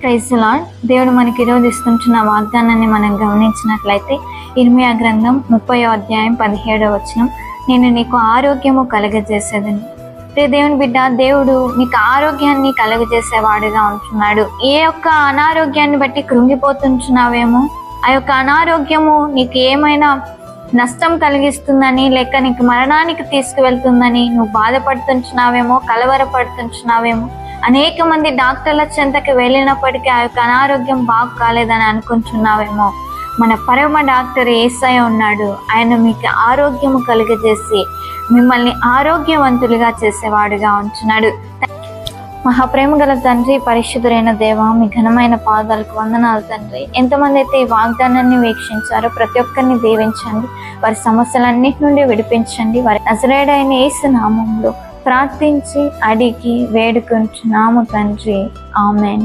Praise the lord. దేవుడు మనకి ఈరోజు ఇస్తుంటున్న వాగ్దానాన్ని మనం గమనించినట్లయితే ఇర్మియా గ్రంథం 30వ అధ్యాయం 17వ వచనం, నేను నీకు ఆరోగ్యము కలగజేసేదని. దేవుని బిడ్డ, దేవుడు నీకు ఆరోగ్యాన్ని కలగజేసేవాడుగా ఉంటున్నాడు. ఏ యొక్క అనారోగ్యాన్ని బట్టి కృంగిపోతుంటున్నావేమో, ఆ యొక్క అనారోగ్యము నీకు ఏమైనా నష్టం కలిగిస్తుందని, లేక నీకు మరణానికి తీసుకువెళ్తుందని నువ్వు బాధపడుతుంటున్నావేమో, కలవరపడుతుంటున్నావేమో. అనేక మంది డాక్టర్ల చెంతకి వెళ్ళినప్పటికీ ఆ యొక్క అనారోగ్యం బాగు కాలేదని అనుకుంటున్నావేమో. మన పరమ డాక్టర్ యేసయ్య ఉన్నాడు. ఆయన మీకు ఆరోగ్యము కలుగజేసి మిమ్మల్ని ఆరోగ్యవంతులుగా చేసేవాడుగా ఉంటున్నాడు. మహాప్రేమ గల తండ్రి, పరిశుద్ధురైన దేవ, మీ ఘనమైన పాదాలకు వందనాలు తండ్రి. ఎంతమంది అయితే ఈ వాగ్దానాన్ని వీక్షించారో ప్రతి ఒక్కరిని దీవించండి, వారి సమస్యలన్నిటి నుండి విడిపించండి. వారి నజరేయుడైన యేసు నామములో ప్రార్థించి అడిగి వేడుకుంటున్నాము తండ్రి. ఆమెన్.